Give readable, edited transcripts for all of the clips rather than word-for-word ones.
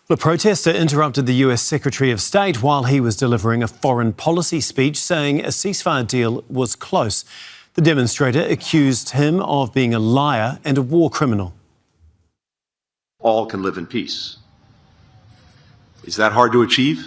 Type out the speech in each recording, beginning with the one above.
The protester interrupted the US Secretary of State while he was delivering a foreign policy speech, saying a ceasefire deal was close. The demonstrator accused him of being a liar and a war criminal. All can live in peace. Is that hard to achieve?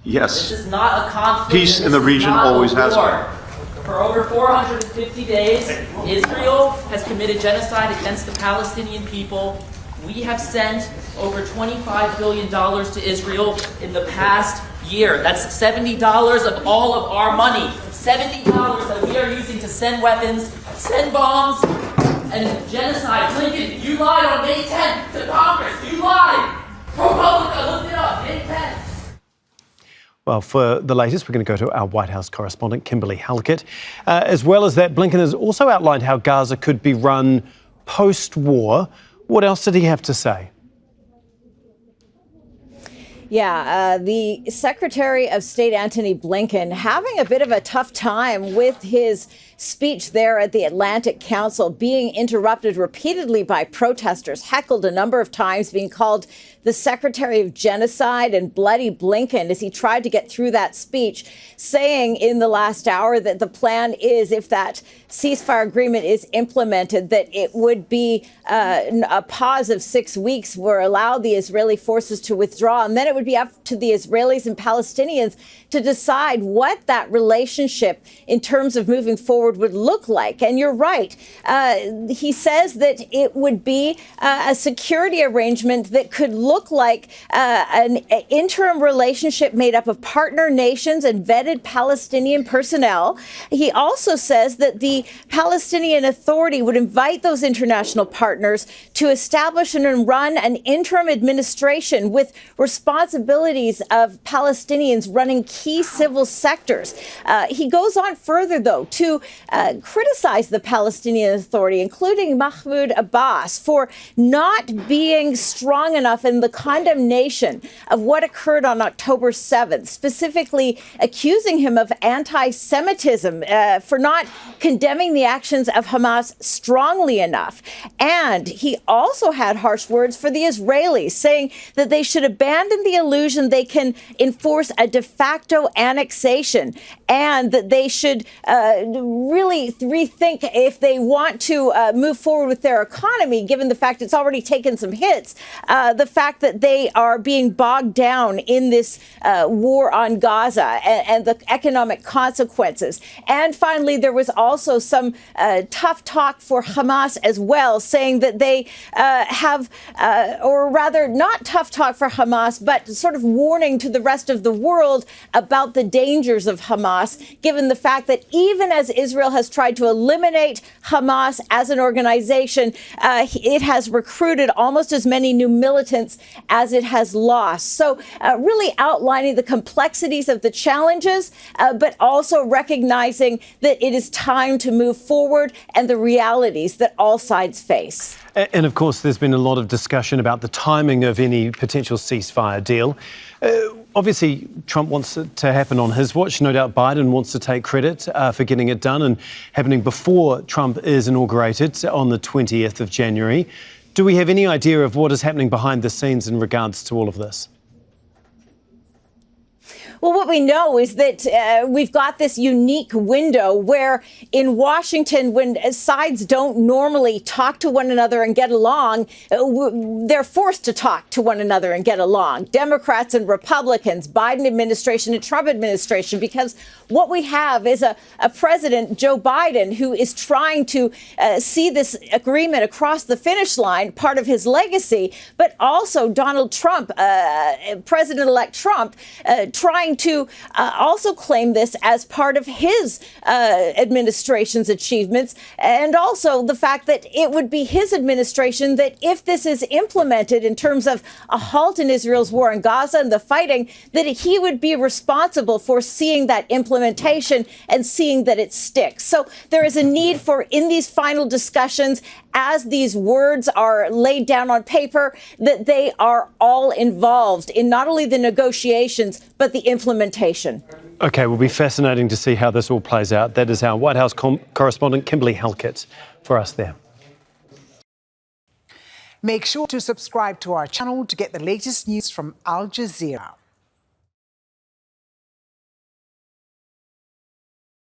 Yes. This is not a conflict. Peace in the region always has been. For over 450 days, Israel has committed genocide against the Palestinian people. We have sent over $25 billion to Israel in the past year. That's $70 of all of our money. $70 that we are using to send weapons, send bombs, and genocide. Blinken, you lied on May 10th to Congress. You lied. ProPublica, look it up. May 10th. Well, for the latest, we're going to go to our White House correspondent, Kimberly Halkett. As well as that, Blinken has also outlined how Gaza could be run post-war. What else did he have to say? Yeah, the Secretary of State, Antony Blinken, having a bit of a tough time with his speech there at the Atlantic Council, being interrupted repeatedly by protesters, heckled a number of times, being called the Secretary of Genocide and Bloody Blinken as he tried to get through that speech, saying in the last hour that the plan is, if that ceasefire agreement is implemented, that it would be a pause of 6 weeks where allow the Israeli forces to withdraw. And then it would be up to the Israelis and Palestinians to decide what that relationship in terms of moving forward would look like. And you're right. He says that it would be a security arrangement that could look like an interim relationship made up of partner nations and vetted Palestinian personnel. He also says that the Palestinian Authority would invite those international partners to establish and run an interim administration with responsibilities of Palestinians running key civil sectors. He goes on further, though, to criticize the Palestinian Authority, including Mahmoud Abbas, for not being strong enough in the condemnation of what occurred on October 7th, specifically accusing him of anti-Semitism for not condemning the actions of Hamas strongly enough. And he also had harsh words for the Israelis, saying that they should abandon the illusion they can enforce a de facto annexation, and that they should really rethink if they want to move forward with their economy, given the fact it's already taken some hits, the fact that they are being bogged down in this war on Gaza and the economic consequences. And finally, there was also some tough talk for Hamas as well, saying that they have, or rather not tough talk for Hamas, but sort of warning to the rest of the world about the dangers of Hamas, given the fact that even as Israel has tried to eliminate Hamas as an organization, it has recruited almost as many new militants as it has lost. So really outlining the complexities of the challenges, but also recognizing that it is time to move forward and the realities that all sides face. And of course, there's been a lot of discussion about the timing of any potential ceasefire deal. Obviously, Trump wants it to happen on his watch. No doubt Biden wants to take credit for getting it done and happening before Trump is inaugurated on the 20th of January. Do we have any idea of what is happening behind the scenes in regards to all of this? Well, what we know is that we've got this unique window where in Washington, when sides don't normally talk to one another and get along, they're forced to talk to one another and get along. Democrats and Republicans, Biden administration and Trump administration, because what we have is a president, Joe Biden, who is trying to see this agreement across the finish line, part of his legacy, but also Donald Trump, President-elect Trump, trying to also claim this as part of his administration's achievements, and also the fact that it would be his administration that, if this is implemented in terms of a halt in Israel's war in Gaza and the fighting, that he would be responsible for seeing that implementation and seeing that it sticks. So there is a need for, in these final discussions, as these words are laid down on paper, that they are all involved in not only the negotiations, but the implementation. OK, will be fascinating to see how this all plays out. That is our White House correspondent, Kimberly Halkett, for us there. Make sure to subscribe to our channel to get the latest news from Al Jazeera.